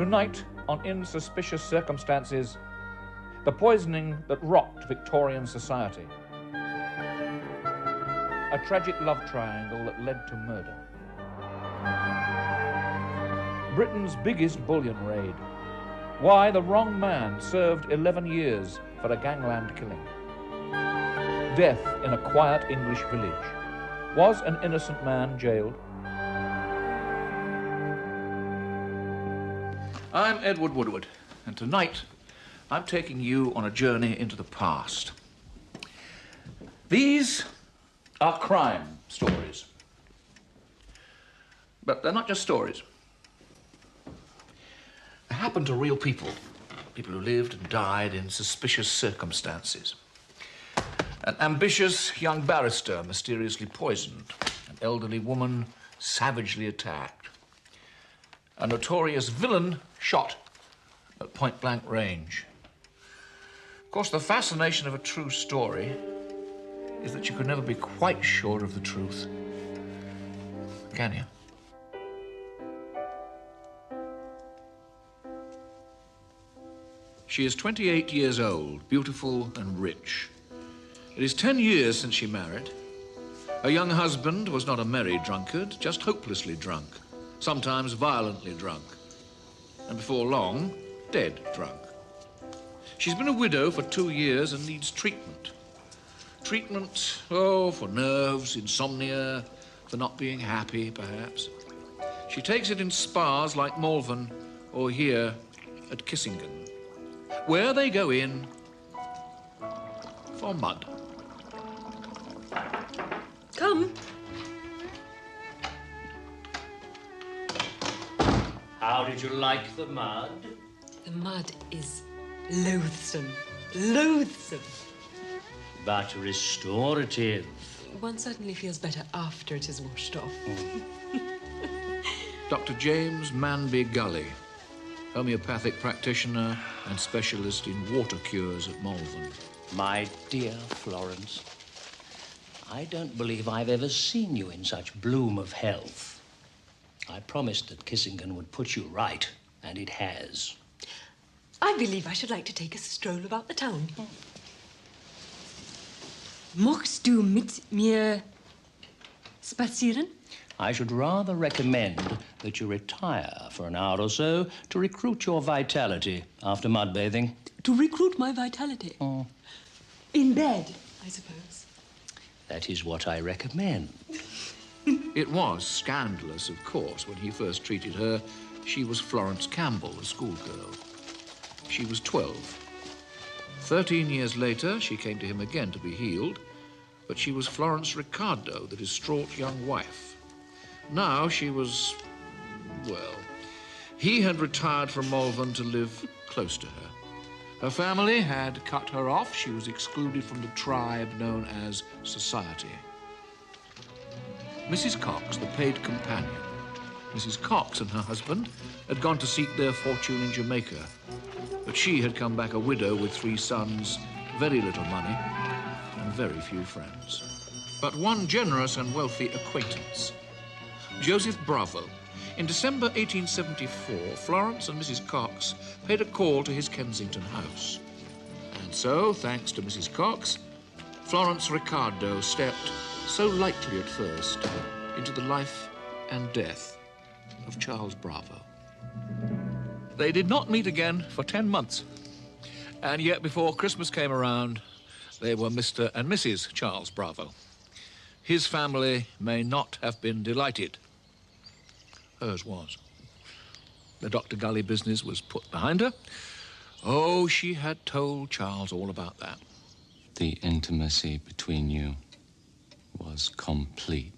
Tonight, on Insuspicious Circumstances, the poisoning that rocked Victorian society. A tragic love triangle that led to murder. Britain's biggest bullion raid. Why the wrong man served 11 years for a gangland killing. Death in a quiet English village. Was an innocent man jailed? I'm Edward Woodward, and tonight I'm taking you on a journey into the past. These are crime stories. But they're not just stories. They happen to real people. People who lived and died in suspicious circumstances. An ambitious young barrister mysteriously poisoned. An elderly woman savagely attacked. A notorious villain shot at point-blank range. Of course, the fascination of a true story is that you can never be quite sure of the truth. Can you? She is 28 years old, beautiful and rich. It is 10 years since she married. Her young husband was not a merry drunkard, just hopelessly drunk, sometimes violently drunk, and before long, dead drunk. She's been a widow for 2 years and needs treatment. Treatment, for nerves, insomnia, for not being happy, perhaps. She takes it in spas like Malvern or here at Kissingen, where they go in for mud. Come. How did you like the mud? The mud is loathsome. Loathsome. But restorative. One certainly feels better after it is washed off. Dr. James Manby Gully, homeopathic practitioner and specialist in water cures at Malvern. My dear Florence, I don't believe I've ever seen you in such bloom of health. I promised that Kissingen would put you right, and it has. I believe I should like to take a stroll about the town. Möchtest du mit mir spazieren? I should rather recommend that you retire for an hour or so to recruit your vitality after mud bathing. To recruit my vitality? In bed, I suppose. That is what I recommend. It was scandalous, of course, when he first treated her. She was Florence Campbell, a schoolgirl. She was 12. 13 years later, she came to him again to be healed, but she was Florence Ricardo, the distraught young wife. Now she was, well, he had retired from Malvern to live close to her. Her family had cut her off. She was excluded from the tribe known as society. Mrs. Cox, the paid companion. Mrs. Cox and her husband had gone to seek their fortune in Jamaica, but she had come back a widow with 3 sons, very little money, and very few friends. But one generous and wealthy acquaintance, Joseph Bravo. In December 1874, Florence and Mrs. Cox paid a call to his Kensington house. And so, thanks to Mrs. Cox, Florence Ricardo stepped, so lightly at first, into the life and death of Charles Bravo. They did not meet again for 10 months. And yet, before Christmas came around, they were Mr. and Mrs. Charles Bravo. His family may not have been delighted. Hers was. The Dr. Gully business was put behind her. Oh, she had told Charles all about that. The intimacy between you was complete.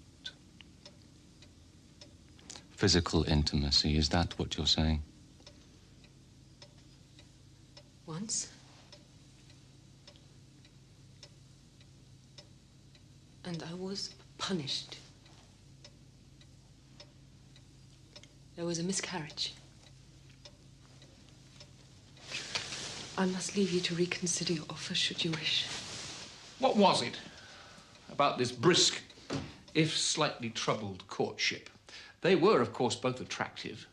Physical intimacy, is that what you're saying? Once. And I was punished. There was a miscarriage. I must leave you to reconsider your offer, should you wish. What was it about this brisk, if slightly troubled courtship? They were, of course, both attractive.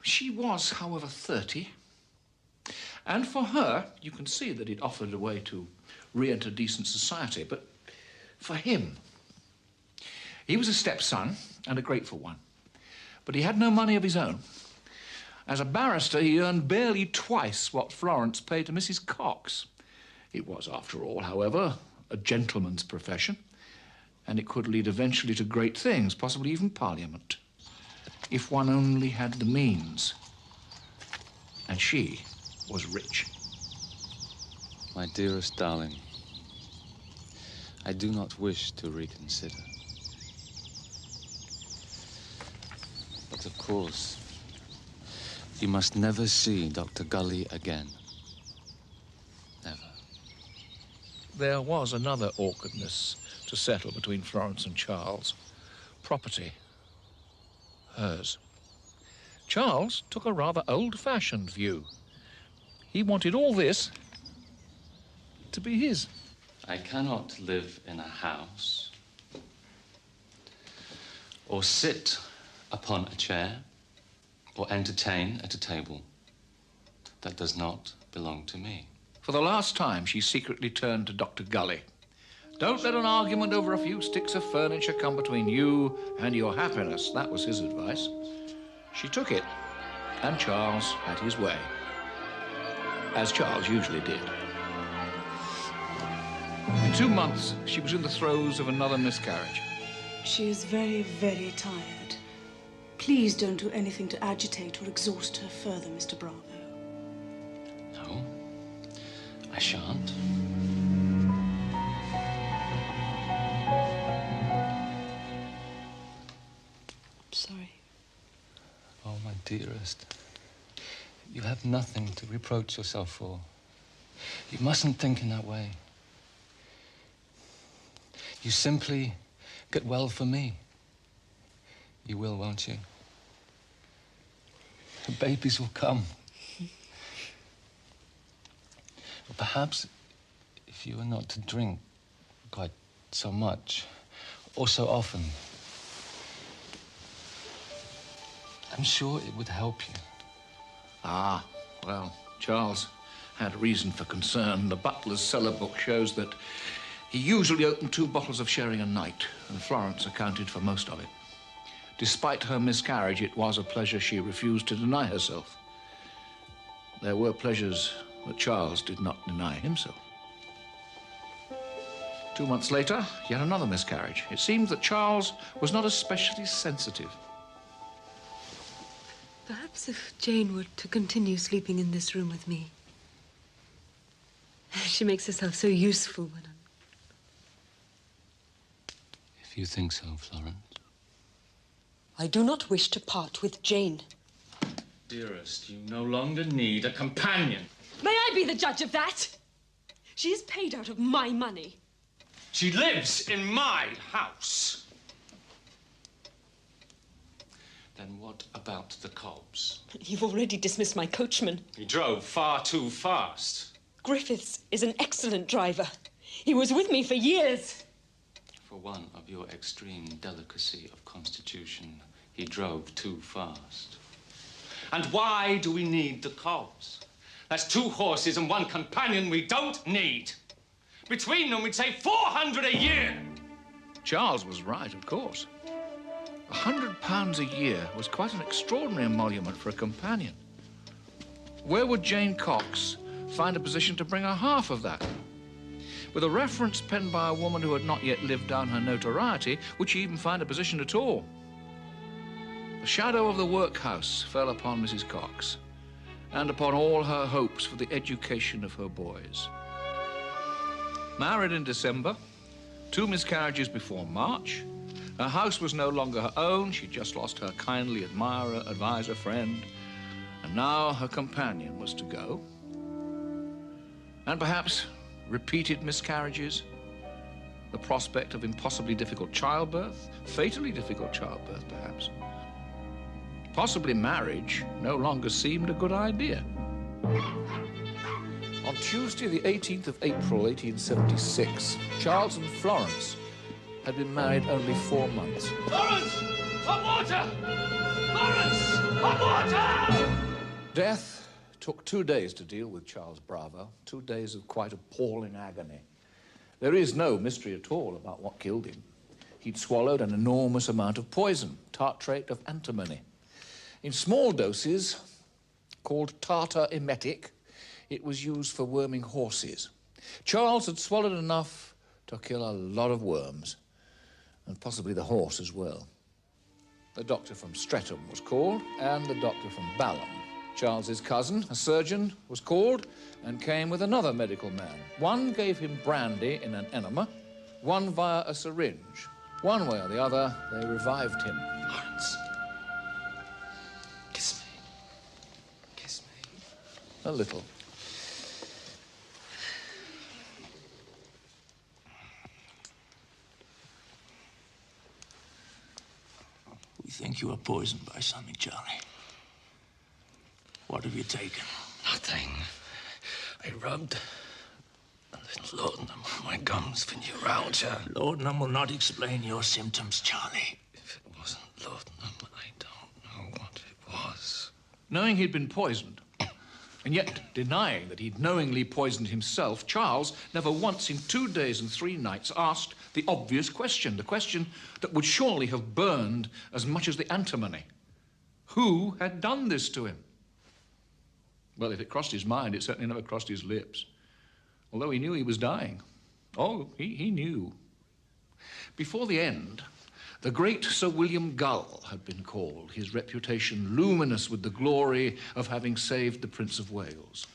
She was, however, 30. And for her, you can see that it offered a way to re-enter decent society. But for him, he was a stepson and a grateful one. But he had no money of his own. As a barrister, he earned barely twice what Florence paid to Mrs. Cox. It was, after all, however, a gentleman's profession, and it could lead eventually to great things, possibly even Parliament, if one only had the means. And she was rich. My dearest darling, I do not wish to reconsider. But of course, you must never see Dr. Gully again. Never. There was another awkwardness to settle between Florence and Charles. Property. Hers. Charles took a rather old-fashioned view. He wanted all this to be his. I cannot live in a house or sit upon a chair or entertain at a table that does not belong to me. For the last time, she secretly turned to Dr. Gully. Don't let an argument over a few sticks of furniture come between you and your happiness. That was his advice. She took it, and Charles had his way, as Charles usually did. In 2 months, she was in the throes of another miscarriage. She is very, very tired. Please don't do anything to agitate or exhaust her further, Mr. Bravo. No, I shan't. Sorry. Oh, my dearest, you have nothing to reproach yourself for. You mustn't think in that way. You simply get well for me. You will, won't you? The babies will come. But perhaps if you were not to drink quite so much or so often, I'm sure it would help you. Ah, well, Charles had reason for concern. The butler's cellar book shows that he usually opened 2 bottles of sherry a night, and Florence accounted for most of it. Despite her miscarriage, it was a pleasure she refused to deny herself. There were pleasures that Charles did not deny himself. 2 months later, yet another miscarriage. It seemed that Charles was not especially sensitive. Perhaps if Jane were to continue sleeping in this room with me. She makes herself so useful when I'm... If you think so, Florence. I do not wish to part with Jane. Dearest, you no longer need a companion. May I be the judge of that? She is paid out of my money. She lives in my house. Then what about the Cobbs? You've already dismissed my coachman. He drove far too fast. Griffiths is an excellent driver. He was with me for years. For one of your extreme delicacy of constitution, he drove too fast. And why do we need the Cobbs? That's 2 horses and 1 companion we don't need. Between them, we'd save £400 a year. Charles was right, of course. £100 a year was quite an extraordinary emolument for a companion. Where would Jane Cox find a position to bring her half of that? With a reference penned by a woman who had not yet lived down her notoriety, would she even find a position at all? The shadow of the workhouse fell upon Mrs. Cox and upon all her hopes for the education of her boys. Married in December, 2 miscarriages before March, her house was no longer her own. She'd just lost her kindly admirer, advisor, friend, and now her companion was to go. And perhaps repeated miscarriages, the prospect of impossibly difficult childbirth, fatally difficult childbirth, perhaps. Possibly marriage no longer seemed a good idea. On Tuesday, the 18th of April, 1876, Charles and Florence had been married only 4 months. Florence! Hot water! Florence! Death took 2 days to deal with Charles Bravo, 2 days of quite appalling agony. There is no mystery at all about what killed him. He'd swallowed an enormous amount of poison, tartrate of antimony. In small doses, called tartar emetic, it was used for worming horses. Charles had swallowed enough to kill a lot of worms, and possibly the horse as well. The doctor from Streatham was called, and the doctor from Balham. Charles's cousin, a surgeon, was called and came with another medical man. One gave him brandy in an enema, one via a syringe. One way or the other, they revived him. Lawrence. Kiss me. Kiss me. A little. We think you were poisoned by something, Charlie. What have you taken? Nothing. I rubbed a little laudanum on my gums for neuralgia. Laudanum will not explain your symptoms, Charlie. If it wasn't laudanum, I don't know what it was. Knowing he'd been poisoned, and yet denying that he'd knowingly poisoned himself, Charles never once in 2 days and 3 nights asked the obvious question, the question that would surely have burned as much as the antimony. Who had done this to him? Well, if it crossed his mind, it certainly never crossed his lips. Although he knew he was dying. Oh, he knew. Before the end, the great Sir William Gull had been called, his reputation luminous with the glory of having saved the Prince of Wales.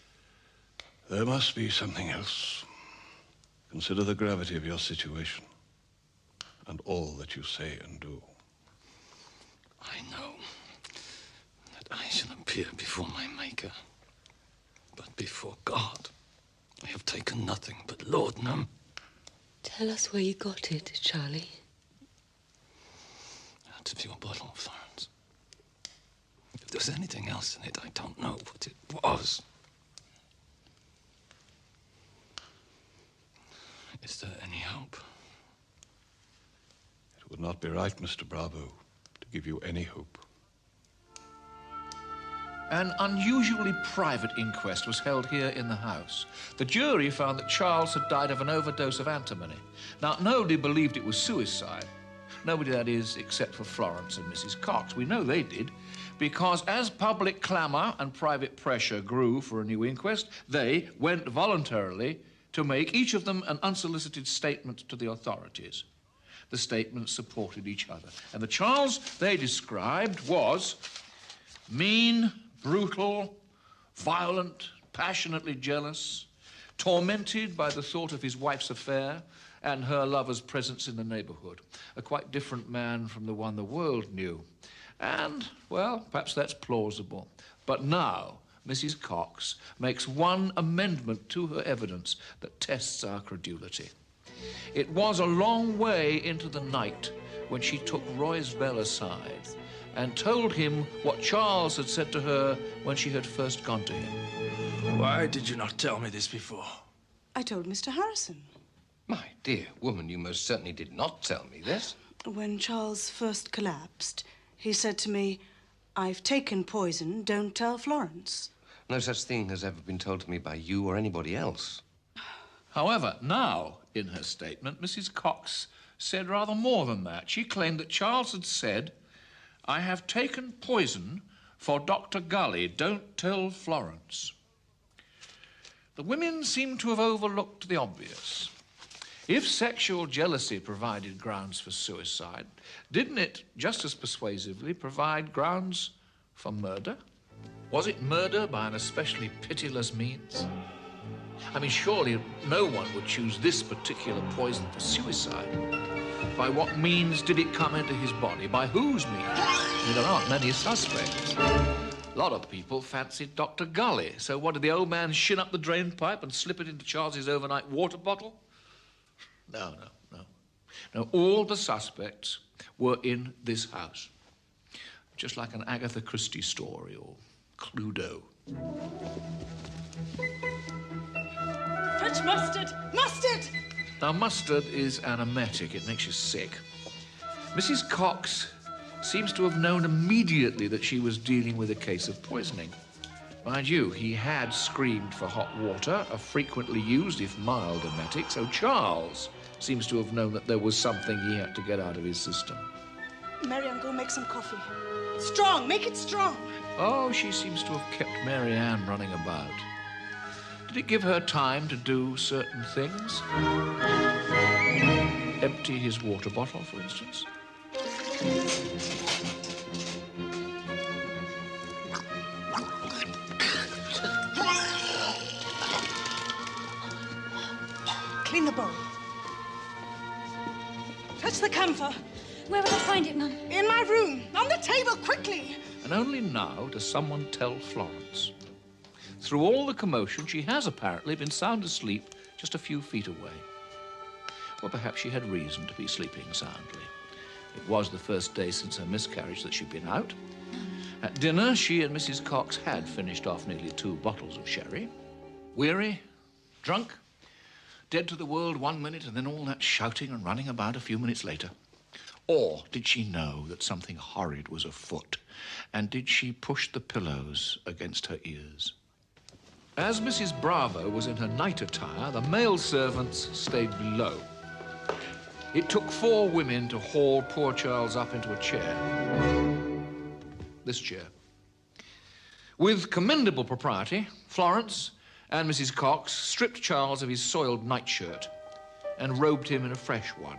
There must be something else. Consider the gravity of your situation and all that you say and do. I know that I shall appear before my Maker. But before God, I have taken nothing but laudanum. Tell us where you got it, Charlie. Out of your bottle, Florence. If there's anything else in it, I don't know what it was. Is there any hope? It would not be right, Mr. Bravo, to give you any hope. An unusually private inquest was held here in the house. The jury found that Charles had died of an overdose of antimony. Now, nobody believed it was suicide. Nobody, that is, except for Florence and Mrs. Cox. We know they did, because as public clamour and private pressure grew for a new inquest, they went voluntarily to make each of them an unsolicited statement to the authorities. The statements supported each other. And the Charles they described was mean, brutal, violent, passionately jealous, tormented by the thought of his wife's affair and her lover's presence in the neighbourhood. A quite different man from the one the world knew. And, well, perhaps that's plausible. But now, Mrs. Cox makes one amendment to her evidence that tests our credulity. It was a long way into the night when she took Roysbell aside and told him what Charles had said to her when she had first gone to him. Why did you not tell me this before? I told Mr. Harrison. My dear woman, you most certainly did not tell me this. When Charles first collapsed, he said to me, "I've taken poison, don't tell Florence." No such thing has ever been told to me by you or anybody else. However, now, in her statement, Mrs. Cox said rather more than that. She claimed that Charles had said, "I have taken poison for Dr. Gully, don't tell Florence." The women seem to have overlooked the obvious. If sexual jealousy provided grounds for suicide, didn't it, just as persuasively, provide grounds for murder? Was it murder by an especially pitiless means? I mean, surely no one would choose this particular poison for suicide. By what means did it come into his body? By whose means? I mean, there aren't many suspects. A lot of people fancied Dr. Gully. So what, did the old man shin up the drain pipe and slip it into Charles's overnight water bottle? No. No, all the suspects were in this house. Just like an Agatha Christie story or Cluedo. French mustard! Mustard! Now, mustard is an emetic. It makes you sick. Mrs. Cox seems to have known immediately that she was dealing with a case of poisoning. Mind you, he had screamed for hot water, a frequently used, if mild, emetic, so Charles seems to have known that there was something he had to get out of his system. Marianne, go make some coffee. Strong, make it strong. Oh, she seems to have kept Marianne running about. Did it give her time to do certain things? Empty his water bottle, for instance? Clean the bowl. Fetch the camphor. Where will I find it, Mum? In my room. On the table, quickly. And only now does someone tell Florence. Through all the commotion, she has apparently been sound asleep just a few feet away. Or perhaps she had reason to be sleeping soundly. It was the first day since her miscarriage that she'd been out. At dinner, she and Mrs. Cox had finished off nearly 2 bottles of sherry. Weary, drunk, dead to the world 1 minute, and then all that shouting and running about a few minutes later. Or did she know that something horrid was afoot? And did she push the pillows against her ears? As Mrs. Bravo was in her night attire, the male servants stayed below. It took 4 women to haul poor Charles up into a chair. This chair. With commendable propriety, Florence and Mrs. Cox stripped Charles of his soiled nightshirt and robed him in a fresh one.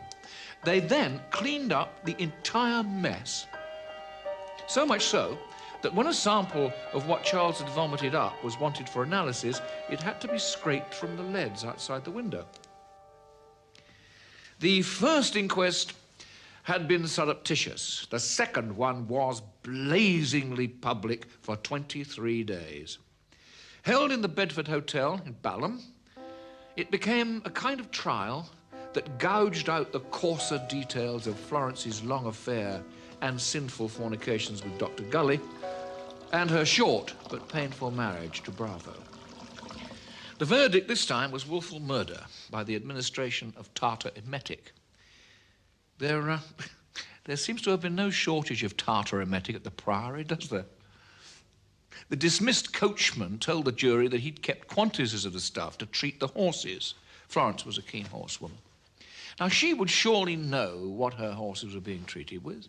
They then cleaned up the entire mess. So much so that when a sample of what Charles had vomited up was wanted for analysis, it had to be scraped from the leads outside the window. The first inquest had been surreptitious. The second one was blazingly public for 23 days. Held in the Bedford Hotel in Balham, it became a kind of trial that gouged out the coarser details of Florence's long affair and sinful fornications with Dr. Gully, and her short but painful marriage to Bravo. The verdict this time was wilful murder by the administration of tartar emetic. There seems to have been no shortage of tartar emetic at the Priory, does there? The dismissed coachman told the jury that he'd kept quantities of the stuff to treat the horses. Florence was a keen horsewoman. Now, she would surely know what her horses were being treated with,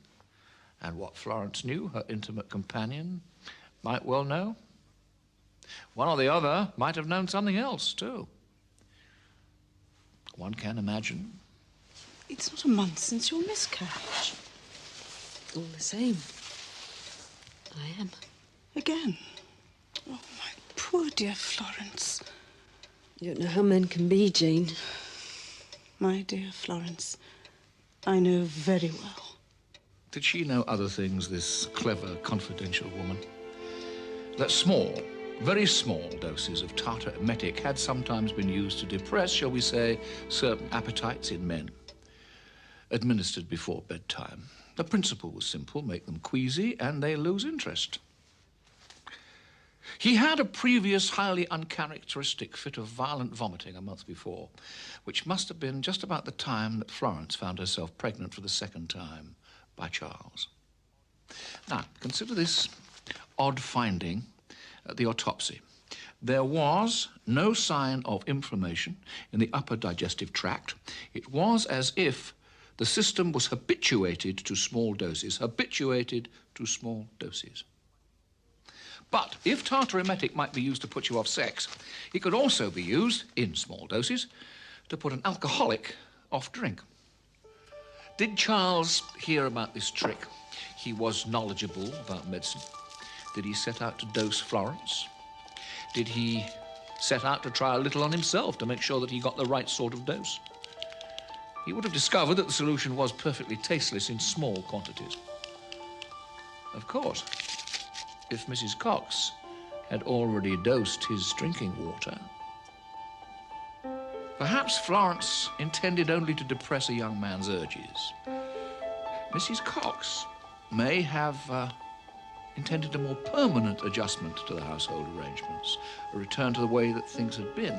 and what Florence knew, her intimate companion, might well know. One or the other might have known something else, too. One can imagine. It's not a month since your miscarriage. All the same, I am. Again. Oh, my poor dear Florence. You don't know how men can be, Jane. My dear Florence, I know very well. Did she know other things, this clever, confidential woman? That small, very small doses of tartar emetic had sometimes been used to depress, shall we say, certain appetites in men. Administered before bedtime. The principle was simple: make them queasy and they lose interest. He had a previous highly uncharacteristic fit of violent vomiting a month before, which must have been just about the time that Florence found herself pregnant for the second time by Charles. Now, consider this odd finding at the autopsy. There was no sign of inflammation in the upper digestive tract. It was as if the system was habituated to small doses, But if tartar emetic might be used to put you off sex, it could also be used, in small doses, to put an alcoholic off drink. Did Charles hear about this trick? He was knowledgeable about medicine. Did he set out to dose Florence? Did he set out to try a little on himself to make sure that he got the right sort of dose? He would have discovered that the solution was perfectly tasteless in small quantities. Of course, if Mrs. Cox had already dosed his drinking water, perhaps Florence intended only to depress a young man's urges. Mrs. Cox may have intended a more permanent adjustment to the household arrangements, a return to the way that things had been.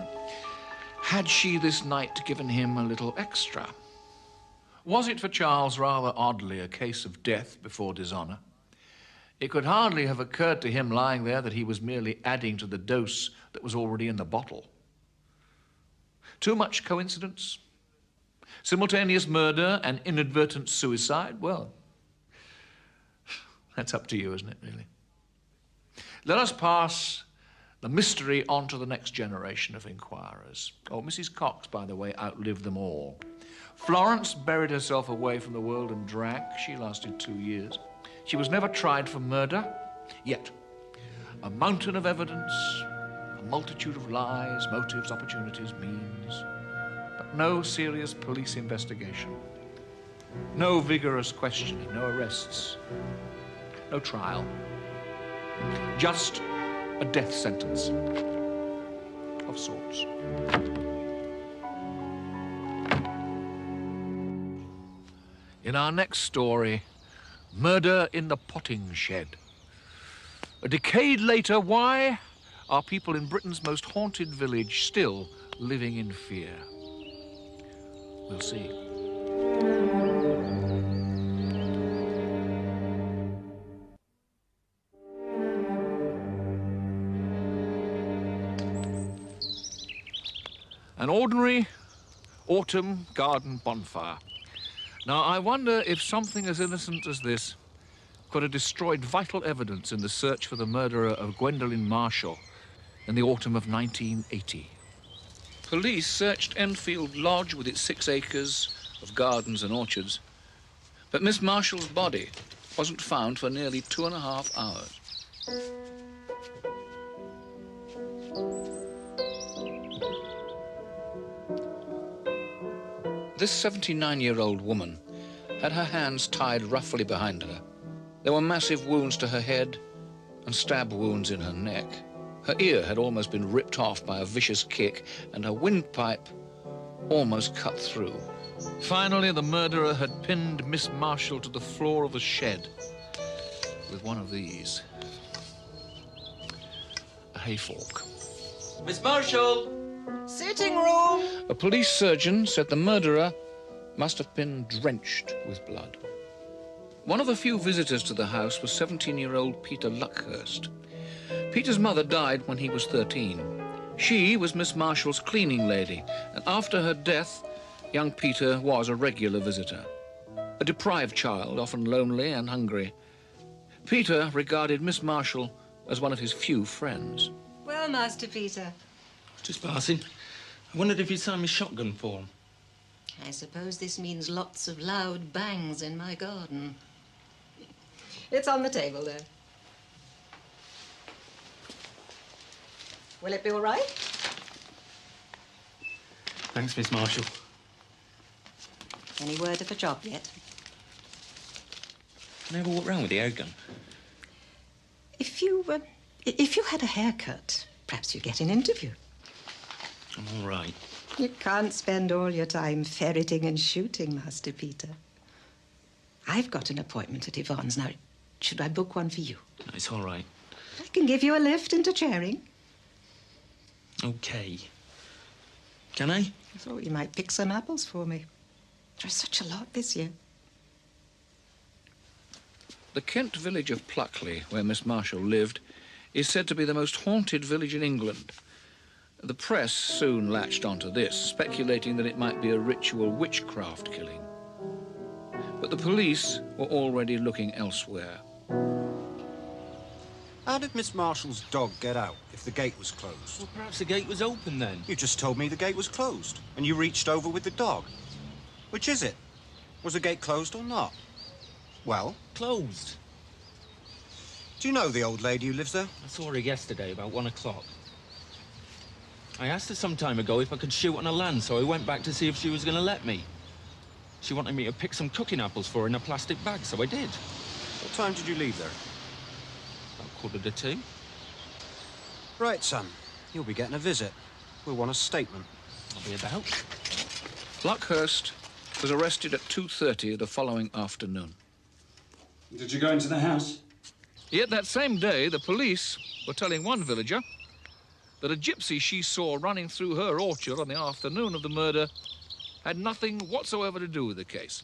Had she this night given him a little extra? Was it for Charles rather oddly a case of death before dishonour? It could hardly have occurred to him lying there that he was merely adding to the dose that was already in the bottle. Too much coincidence? Simultaneous murder and inadvertent suicide? Well, that's up to you, isn't it, really? Let us pass the mystery on to the next generation of inquirers. Oh, Mrs. Cox, by the way, outlived them all. Florence buried herself away from the world and drank. She lasted 2 years. She was never tried for murder, yet a mountain of evidence, a multitude of lies, motives, opportunities, means, but no serious police investigation, no vigorous questioning, no arrests, no trial, just a death sentence of sorts. In our next story, murder in the potting shed. A decade later, why are people in Britain's most haunted village still living in fear? We'll see. An ordinary autumn garden bonfire. Now, I wonder if something as innocent as this could have destroyed vital evidence in the search for the murderer of Gwendolyn Marshall in the autumn of 1980. Police searched Enfield Lodge with its 6 acres of gardens and orchards, but Miss Marshall's body wasn't found for nearly 2.5 hours. This 79-year-old woman had her hands tied roughly behind her. There were massive wounds to her head and stab wounds in her neck. Her ear had almost been ripped off by a vicious kick, and her windpipe almost cut through. Finally, the murderer had pinned Miss Marshall to the floor of the shed with one of these. A hay fork. Miss Marshall! Sitting room! A police surgeon said the murderer must have been drenched with blood. One of the few visitors to the house was 17-year-old Peter Luckhurst. Peter's mother died when he was 13. She was Miss Marshall's cleaning lady, and after her death, young Peter was a regular visitor. A deprived child, often lonely and hungry. Peter regarded Miss Marshall as one of his few friends. Well, Master Peter. Just passing. I wondered if you'd sign me shotgun for him. I suppose this means lots of loud bangs in my garden. It's on the table, there. Will it be all right? Thanks, Miss Marshall. Any word of a job yet? Can I have a walk round with the air gun? If you had a haircut, perhaps you'd get an interview. I'm all right. You can't spend all your time ferreting and shooting, Master Peter. I've got an appointment at Yvonne's now. Should I book one for you? No, it's all right. I can give you a lift into Charing. Okay. Can I? I thought you might pick some apples for me. There's such a lot this year. The Kent village of Pluckley, where Miss Marshall lived, is said to be the most haunted village in England. The press soon latched onto this, speculating that it might be a ritual witchcraft killing. But the police were already looking elsewhere. How did Miss Marshall's dog get out if the gate was closed? Well, perhaps the gate was open then. You just told me the gate was closed, and you reached over with the dog. Which is it? Was the gate closed or not? Well? Closed. Do you know the old lady who lives there? I saw her yesterday about 1 o'clock. I asked her some time ago if I could shoot on her land, so I went back to see if she was going to let me. She wanted me to pick some cooking apples for her in a plastic bag, so I did. What time did you leave there? About 1:45. Right, son. You'll be getting a visit. We'll want a statement. I'll be about. Luckhurst was arrested at 2:30 the following afternoon. Did you go into the house? Yet that same day, the police were telling one villager that a gypsy she saw running through her orchard on the afternoon of the murder had nothing whatsoever to do with the case.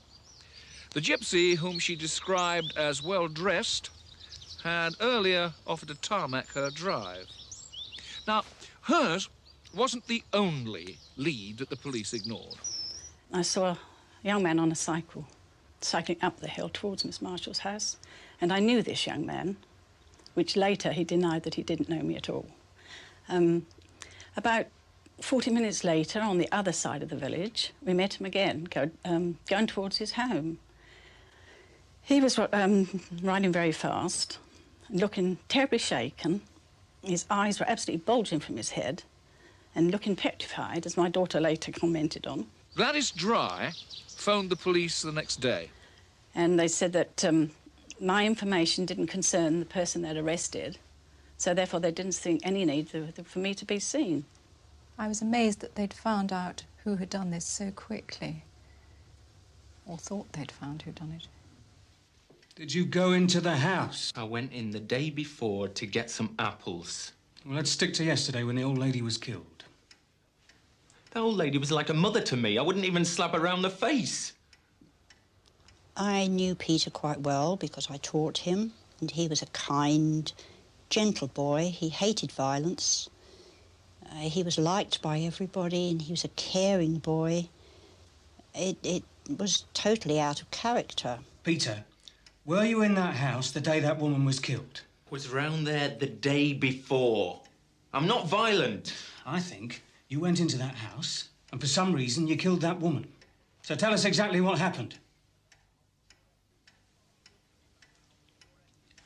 The gypsy, whom she described as well-dressed, had earlier offered to tarmac her drive. Now, hers wasn't the only lead that the police ignored. I saw a young man on a cycle, cycling up the hill towards Miss Marshall's house, and I knew this young man, which later he denied that he didn't know me at all. About 40 minutes later, on the other side of the village, we met him again, going towards his home. He was riding very fast, looking terribly shaken. His eyes were absolutely bulging from his head and looking petrified, as my daughter later commented on. Gladys Dry phoned the police the next day. And they said that my information didn't concern the person they'd arrested, so therefore they didn't think any need for me to be seen. I was amazed that they'd found out who had done this so quickly, or thought they'd found who'd done it. Did you go into the house? I went in the day before to get some apples. Well, let's stick to yesterday when the old lady was killed. The old lady was like a mother to me. I wouldn't even slap her round the face. I knew Peter quite well because I taught him, and he was a kind, gentle boy. He hated violence. He was liked by everybody, and he was a caring boy. It was totally out of character. Peter, were you in that house the day that woman was killed? Was round there the day before. I'm not violent. I think you went into that house, and for some reason you killed that woman. So tell us exactly what happened.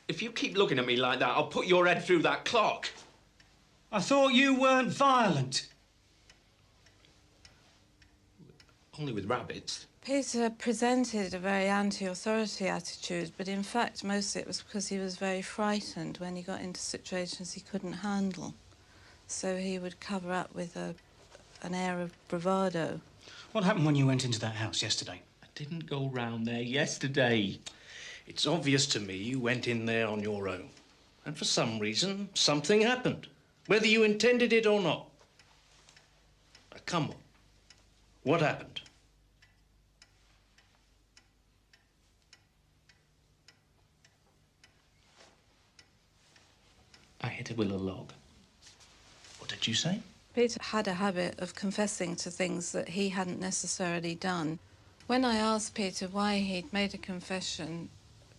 If you keep looking at me like that, I'll put your head through that clock. I thought you weren't violent. Only with rabbits. Peter presented a very anti-authority attitude, but in fact most of it was because he was very frightened when he got into situations he couldn't handle. So he would cover up with an air of bravado. What happened when you went into that house yesterday? I didn't go round there yesterday. It's obvious to me you went in there on your own. And for some reason, something happened. Whether you intended it or not. Now, come on. What happened? I hit a willow log. What did you say? Peter had a habit of confessing to things that he hadn't necessarily done. When I asked Peter why he'd made a confession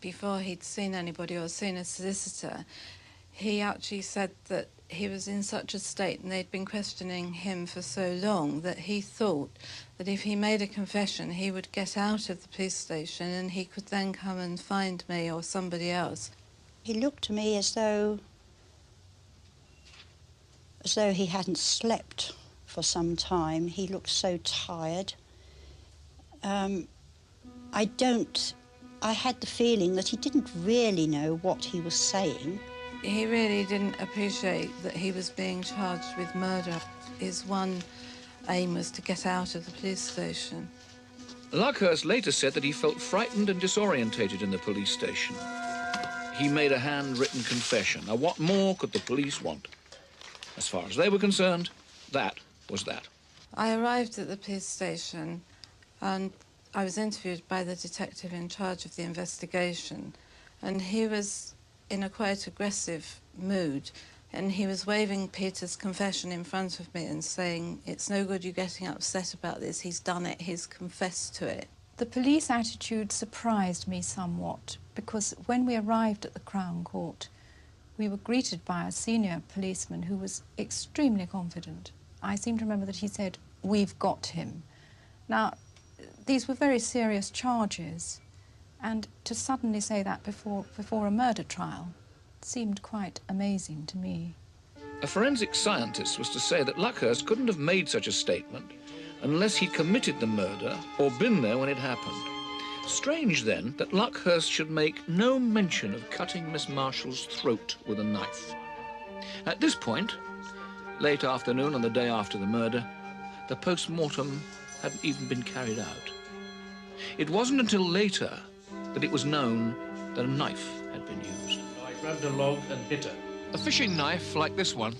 before he'd seen anybody or seen a solicitor, he actually said that he was in such a state and they'd been questioning him for so long that he thought that if he made a confession he would get out of the police station and he could then come and find me or somebody else. He looked to me as though he hadn't slept for some time. He looked so tired. I had the feeling that he didn't really know what he was saying. He really didn't appreciate that he was being charged with murder. His one aim was to get out of the police station. Luckhurst later said that he felt frightened and disorientated in the police station. He made a handwritten confession. Now, what more could the police want? As far as they were concerned, that was that. I arrived at the police station and I was interviewed by the detective in charge of the investigation, and he was in a quite aggressive mood, and he was waving Peter's confession in front of me and saying, "It's no good you getting upset about this, he's done it, he's confessed to it." The police attitude surprised me somewhat, because when we arrived at the Crown Court, we were greeted by a senior policeman who was extremely confident. I seem to remember that he said, "We've got him." Now, these were very serious charges, and to suddenly say that before a murder trial seemed quite amazing to me. A forensic scientist was to say that Luckhurst couldn't have made such a statement unless he'd committed the murder or been there when it happened. Strange, then, that Luckhurst should make no mention of cutting Miss Marshall's throat with a knife. At this point, late afternoon on the day after the murder, the post-mortem hadn't even been carried out. It wasn't until later that it was known that a knife had been used. I grabbed a log and hit her. A fishing knife like this one,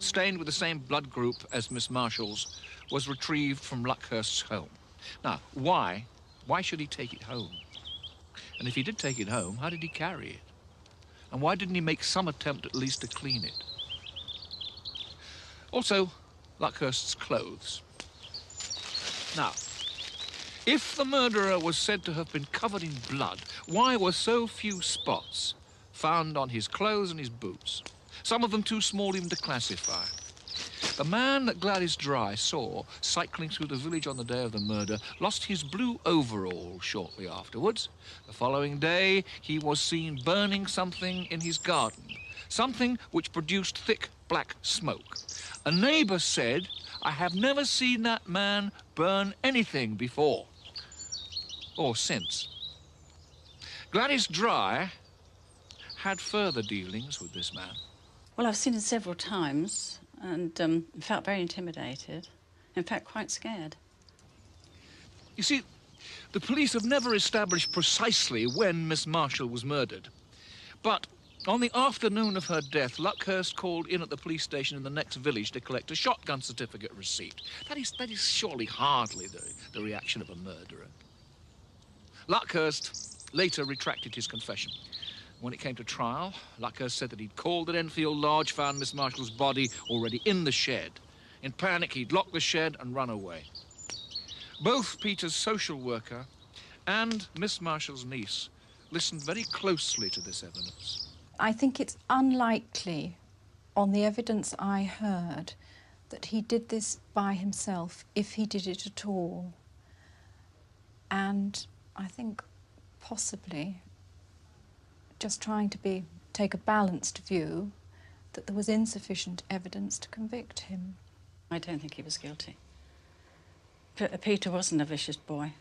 stained with the same blood group as Miss Marshall's, was retrieved from Luckhurst's home. Now, why? Why should he take it home? And if he did take it home, how did he carry it? And why didn't he make some attempt at least to clean it? Also, Luckhurst's clothes. Now, if the murderer was said to have been covered in blood, why were so few spots found on his clothes and his boots? Some of them too small even to classify. The man that Gladys Dry saw cycling through the village on the day of the murder lost his blue overall shortly afterwards. The following day, he was seen burning something in his garden, something which produced thick black smoke. A neighbour said, "I have never seen that man burn anything before or since." Gladys Dry had further dealings with this man. Well, I've seen him several times and felt very intimidated, in fact, quite scared. You see, the police have never established precisely when Miss Marshall was murdered. But on the afternoon of her death, Luckhurst called in at the police station in the next village to collect a shotgun certificate receipt. That is surely hardly the reaction of a murderer. Luckhurst later retracted his confession. When it came to trial, Luckhurst said that he'd called at Enfield Lodge, found Miss Marshall's body already in the shed. In panic, he'd locked the shed and run away. Both Peter's social worker and Miss Marshall's niece listened very closely to this evidence. I think it's unlikely, on the evidence I heard, that he did this by himself, if he did it at all. And I think possibly just trying to take a balanced view, that there was insufficient evidence to convict him. I don't think he was guilty. Peter wasn't a vicious boy,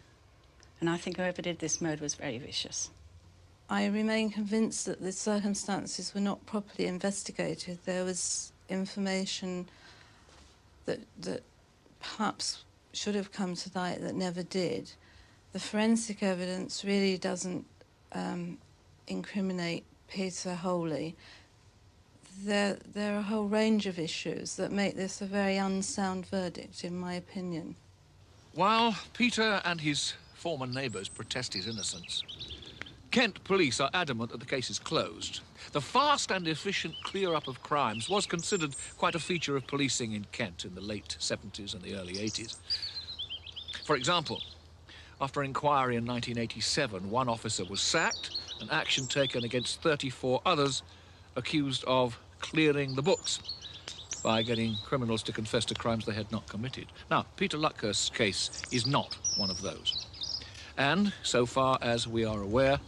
and I think whoever did this murder was very vicious. I remain convinced that the circumstances were not properly investigated. There was information that perhaps should have come to light that never did. The forensic evidence really doesn't incriminate Peter wholly. There are a whole range of issues that make this a very unsound verdict, in my opinion. While Peter and his former neighbours protest his innocence, Kent police are adamant that the case is closed. The fast and efficient clear-up of crimes was considered quite a feature of policing in Kent in the late 70s and the early 80s. For example, after an inquiry in 1987, one officer was sacked and action taken against 34 others accused of clearing the books by getting criminals to confess to crimes they had not committed. Now, Peter Luckhurst's case is not one of those. And, so far as we are aware,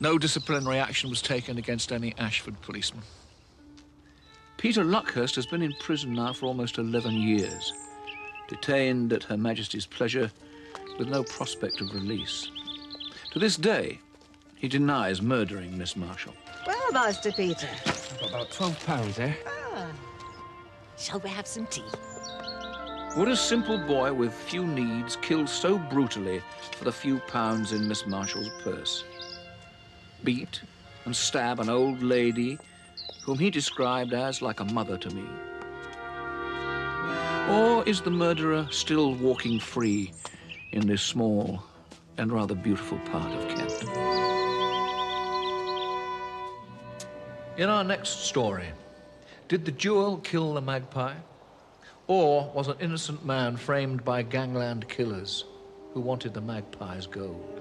no disciplinary action was taken against any Ashford policeman. Peter Luckhurst has been in prison now for almost 11 years, detained at Her Majesty's pleasure with no prospect of release. To this day, he denies murdering Miss Marshall. Well, Master Peter. I've got about £12 there. Ah. Shall we have some tea? Would a simple boy with few needs kill so brutally for the few pounds in Miss Marshall's purse? Beat and stab an old lady whom he described as like a mother to me? Or is the murderer still walking free in this small and rather beautiful part of Kent? In our next story, did the jewel kill the magpie? Or was an innocent man framed by gangland killers who wanted the magpie's gold?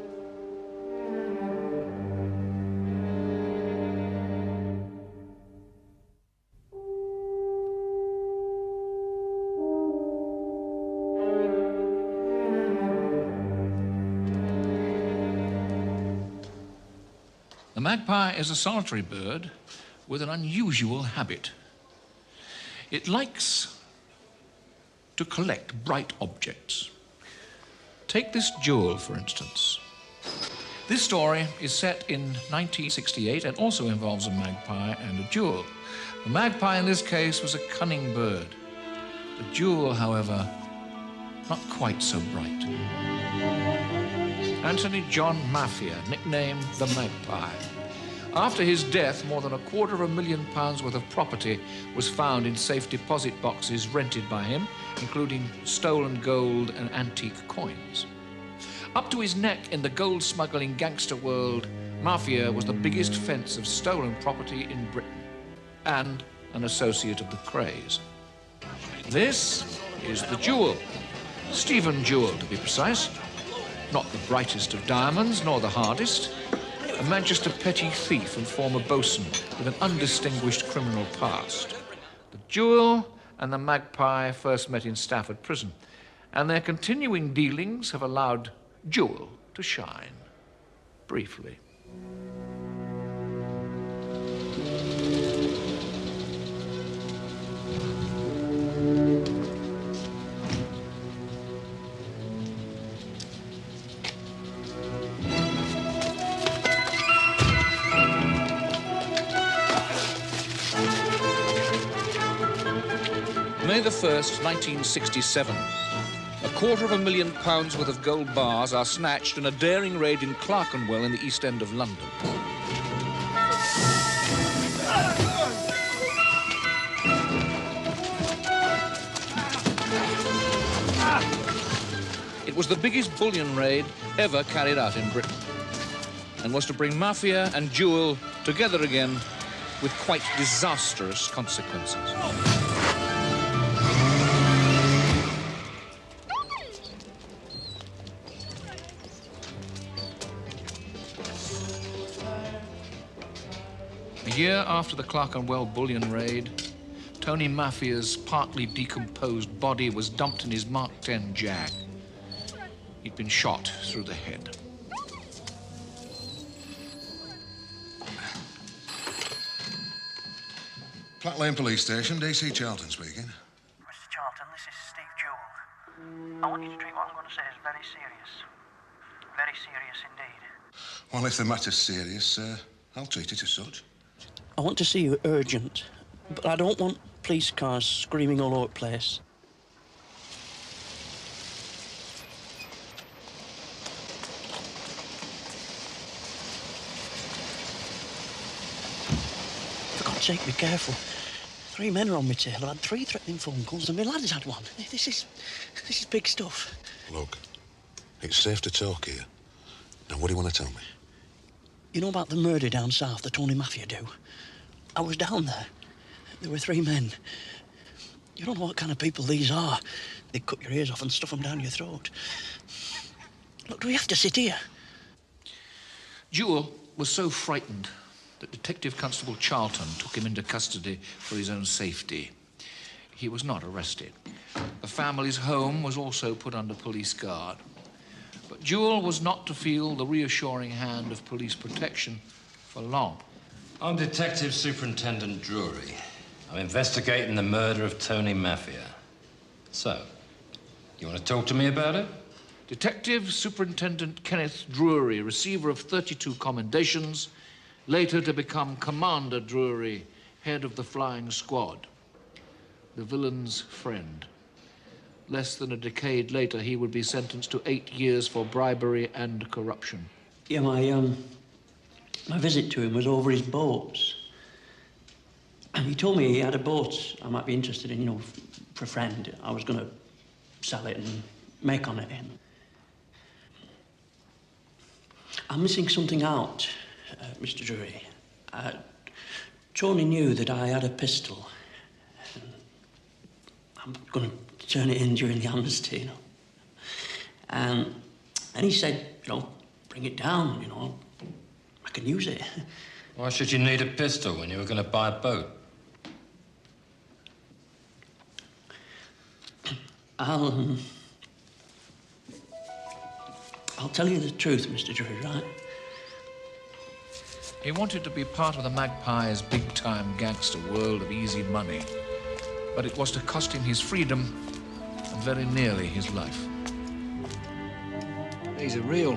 The magpie is a solitary bird with an unusual habit. It likes to collect bright objects. Take this jewel, for instance. This story is set in 1968 and also involves a magpie and a jewel. The magpie in this case was a cunning bird. The jewel, however, not quite so bright. Anthony John Mafia, nicknamed the Magpie, After his death, more than £250,000 worth of property was found in safe deposit boxes rented by him, including stolen gold and antique coins. Up to his neck in the gold-smuggling gangster world, Mafia was the biggest fence of stolen property in Britain and an associate of the craze. This is the Jewel, Stephen Jewel to be precise. Not the brightest of diamonds, nor the hardest. A Manchester petty thief and former bosun with an undistinguished criminal past. The Jewel and the Magpie first met in Stafford Prison, and their continuing dealings have allowed Jewel to shine, briefly. May the 1st, 1967. £250,000 worth of gold bars are snatched in a daring raid in Clerkenwell in the East End of London. It was the biggest bullion raid ever carried out in Britain, and was to bring Mafia and Jewel together again with quite disastrous consequences. A year after the Clerkenwell bullion raid, Tony Mafia's partly decomposed body was dumped in his Mark X Jag. He'd been shot through the head. Platt Lane Police Station, DC Charlton speaking. Mr. Charlton, this is Steve Jewell. I want you to treat what I'm going to say as very serious. Very serious indeed. Well, if the matter's serious, I'll treat it as such. I want to see you urgent, but I don't want police cars screaming all over the place. For God's sake, be careful. 3 men are on my tail. I've had 3 threatening phone calls and my lad's had one. This is big stuff. Look, it's safe to talk here. Now, what do you want to tell me? You know about the murder down south the Tony Mafia do? I was down there. There were 3 men. You don't know what kind of people these are. They cut your ears off and stuff them down your throat. Look, do we have to sit here? Jewel was so frightened that Detective Constable Charlton took him into custody for his own safety. He was not arrested. The family's home was also put under police guard. But Jewel was not to feel the reassuring hand of police protection for long. I'm Detective Superintendent Drury. I'm investigating the murder of Tony Mafia. So, you want to talk to me about it? Detective Superintendent Kenneth Drury, receiver of 32 commendations, later to become Commander Drury, head of the flying squad. The villain's friend. Less than a decade later, he would be sentenced to 8 years for bribery and corruption. Yeah, my visit to him was over his boats. And he told me he had a boat I might be interested in, you know, for a friend. I was going to sell it and make on it in. I'm missing something out, Mr. Drury. Tony knew that I had a pistol. I'm going to turn it in during the amnesty, you know. And he said, you know, bring it down, you know. I can use it. Why should you need a pistol when you were going to buy a boat? I'll tell you the truth, Mr. Drury, right? He wanted to be part of the Magpie's big-time gangster world of easy money, but it was to cost him his freedom and very nearly his life. These are real.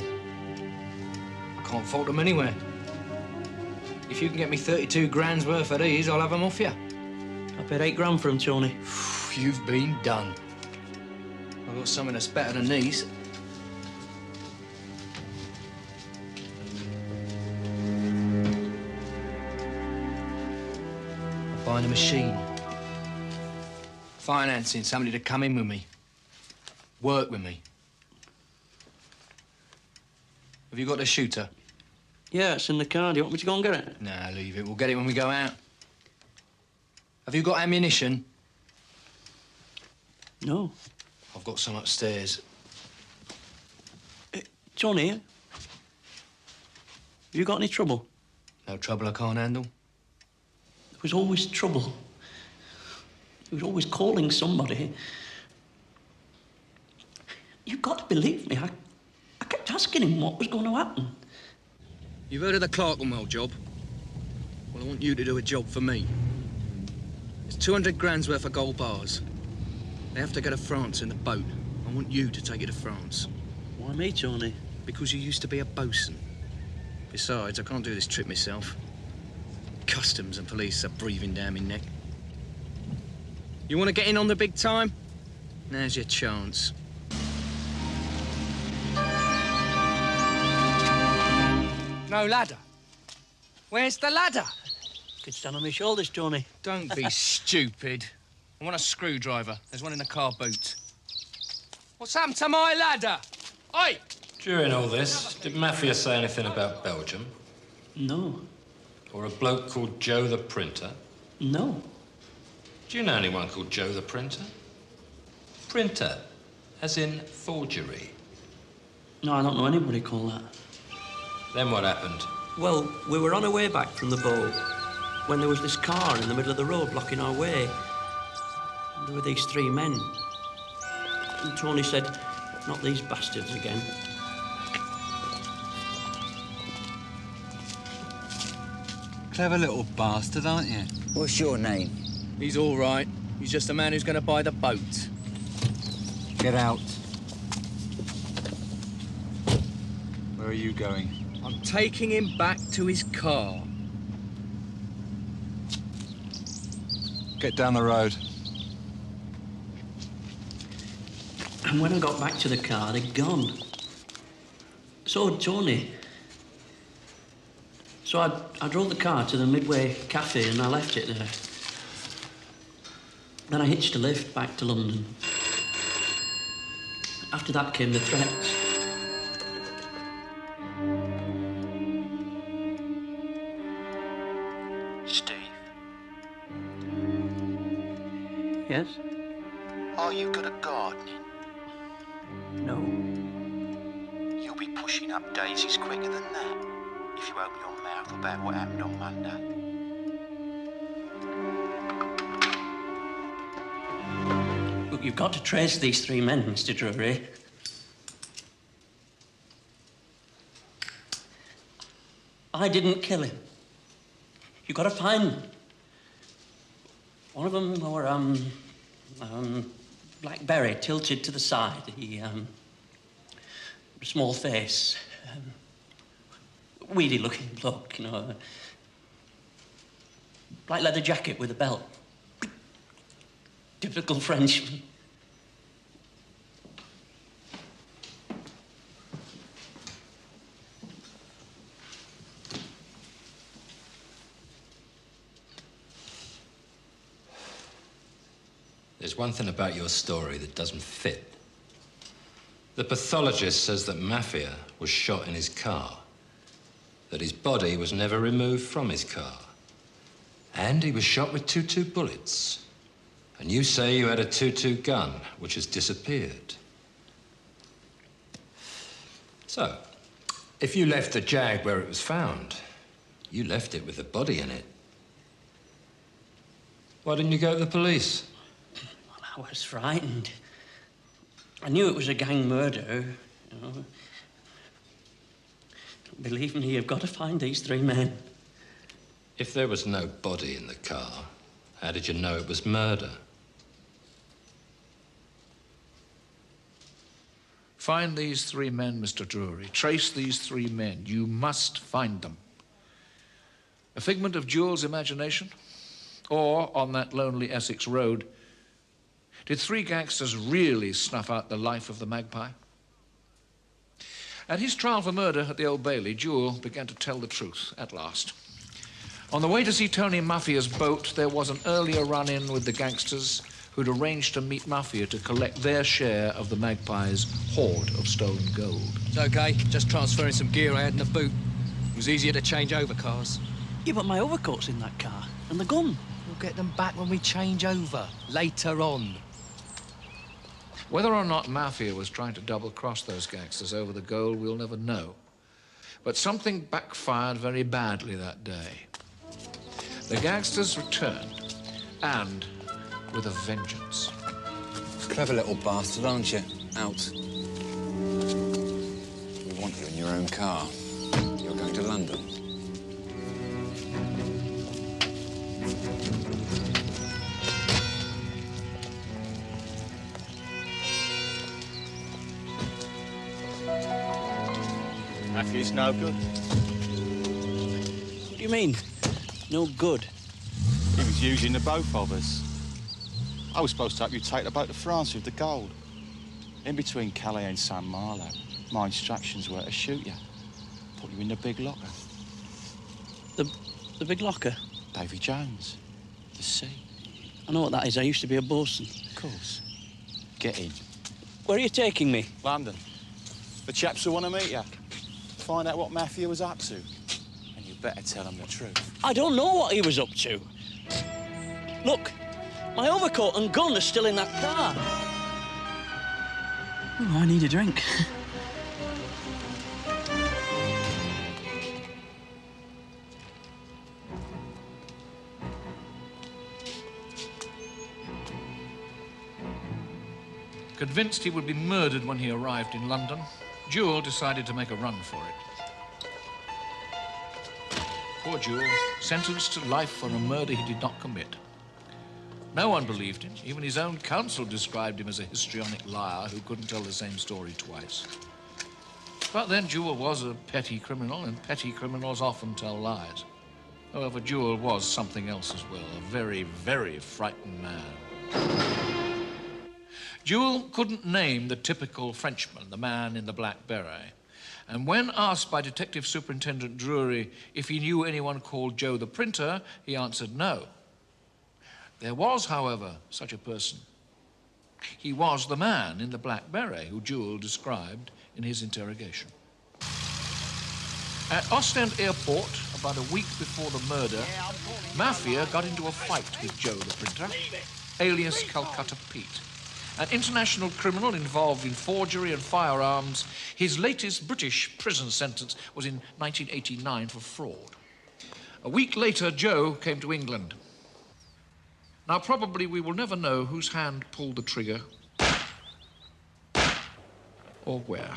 I can't fault them anywhere. If you can get me 32 grand's worth of these, I'll have them off you. I paid 8 grand for them, Tony. You've been done. I've got something that's better than these. buying a machine. Financing somebody to come in with me. Work with me. Have you got a shooter? Yeah, it's in the car. Do you want me to go and get it? Nah, leave it. We'll get it when we go out. Have you got ammunition? No. I've got some upstairs. Johnny, have you got any trouble? No trouble I can't handle. There was always trouble. He was always calling somebody. You've got to believe me. I kept asking him what was going to happen. You've heard of the Clerkenwell job? Well, I want you to do a job for me. It's 200 grand's worth of gold bars. They have to go to France in the boat. I want you to take it to France. Why me, Johnny? Because you used to be a bosun. Besides, I can't do this trip myself. Customs and police are breathing down my neck. You want to get in on the big time? Now's your chance. No ladder. Where's the ladder? You could stand on my shoulders, Johnny. Don't be stupid. I want a screwdriver. There's one in the car boot. What's happened to my ladder? Oi! During all this, did Mafia say anything about Belgium? No. Or a bloke called Joe the Printer? No. Do you know anyone called Joe the Printer? Printer, as in forgery. No, I don't know anybody called that. Then what happened? Well, we were on our way back from the boat when there was this car in the middle of the road blocking our way. And there were these three men. And Tony said, "Not these bastards again." Clever little bastard, aren't you? What's your name? He's all right. He's just a man who's going to buy the boat. Get out. Where are you going? I'm taking him back to his car. Get down the road. And when I got back to the car, they'd gone. So had Tony. So I drove the car to the Midway Cafe and I left it there. Then I hitched a lift back to London. After that came the threats. Steve, Yes? are you good at gardening? No. You'll be pushing up daisies quicker than that if you open your mouth about what happened on Monday. Look, you've got to trace these three men, Mr. Drury. I didn't kill him. You've got to find them. One of them wore, blackberry tilted to the side. He, small face. Weedy-looking bloke, you know. Black leather jacket with a belt. Typical Frenchman. There's one thing about your story that doesn't fit. The pathologist says that Mafia was shot in his car, that his body was never removed from his car, and he was shot with 2.2 bullets. And you say you had a 2.2 gun, which has disappeared. So, if you left the Jag where it was found, you left it with the body in it. Why didn't you go to the police? I was frightened. I knew it was a gang murder, you know. Believe me, you've got to find these three men. If there was no body in the car, how did you know it was murder? Find these three men, Mr. Drury. Trace these three men. You must find them. A figment of Jewel's imagination? Or, on that lonely Essex road, did three gangsters really snuff out the life of the Magpie? At his trial for murder at the Old Bailey, Jewel began to tell the truth at last. On the way to see Tony Mafia's boat, there was an earlier run-in with the gangsters who'd arranged to meet Mafia to collect their share of the Magpie's hoard of stolen gold. It's okay, just transferring some gear I had in the boot. It was easier to change over cars. Yeah, but my overcoat's in that car, and the gun. We'll get them back when we change over, later on. Whether or not Mafia was trying to double-cross those gangsters over the gold, we'll never know. But something backfired very badly that day. The gangsters returned, and with a vengeance. Clever little bastard, aren't you? Out. We want you in your own car. You're going to London. Matthew's no good. What do you mean? No good? He was using the both of us. I was supposed to help you take the boat to France with the gold. In between Calais and St. Malo, my instructions were to shoot you. Put you in the big locker. The big locker? Davy Jones. The sea. I know what that is. I used to be a bosun. Of course. Get in. Where are you taking me? London. The chaps who want to meet you. Find out what Mafia was up to. And you better tell them the truth. I don't know what he was up to. Look, my overcoat and gun are still in that car. Oh, I need a drink. Convinced he would be murdered when he arrived in London, Jewel decided to make a run for it. Poor Jewel, sentenced to life for a murder he did not commit. No one believed him. Even his own counsel described him as a histrionic liar who couldn't tell the same story twice. But then Jewel was a petty criminal, and petty criminals often tell lies. However, Jewel was something else as well, a very, very frightened man. Jewel couldn't name the typical Frenchman, the man in the black beret. And when asked by Detective Superintendent Drury if he knew anyone called Joe the Printer, he answered no. There was, however, such a person. He was the man in the black beret who Jewel described in his interrogation. At Ostend Airport, about a week before the murder, Mafia got into a fight with Joe the Printer, alias Calcutta Pete, an international criminal involved in forgery and firearms. His latest British prison sentence was in 1989 for fraud. A week later, Joe came to England. Now, probably we will never know whose hand pulled the trigger or where.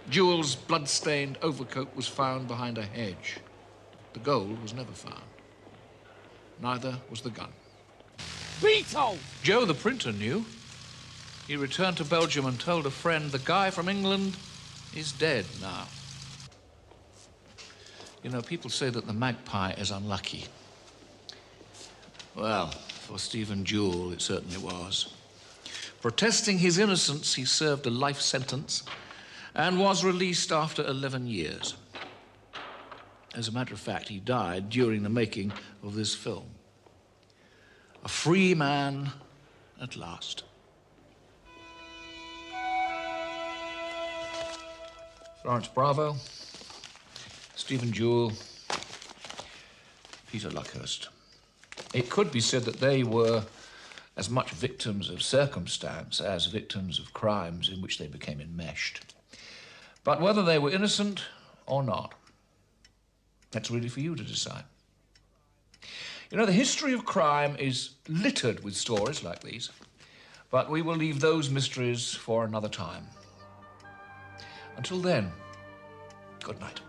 Jewel's blood-stained overcoat was found behind a hedge. The gold was never found. Neither was the gun. Beetle! Joe the Printer knew. He returned to Belgium and told a friend, the guy from England is dead now. You know, people say that the Magpie is unlucky. Well, for Stephen Jewel, it certainly was. Protesting his innocence, he served a life sentence and was released after 11 years. As a matter of fact, he died during the making of this film. A free man at last. Florence Bravo, Stephen Jewel, Peter Luckhurst. It could be said that they were as much victims of circumstance as victims of crimes in which they became enmeshed. But whether they were innocent or not, that's really for you to decide. You know, the history of crime is littered with stories like these, but we will leave those mysteries for another time. Until then, good night.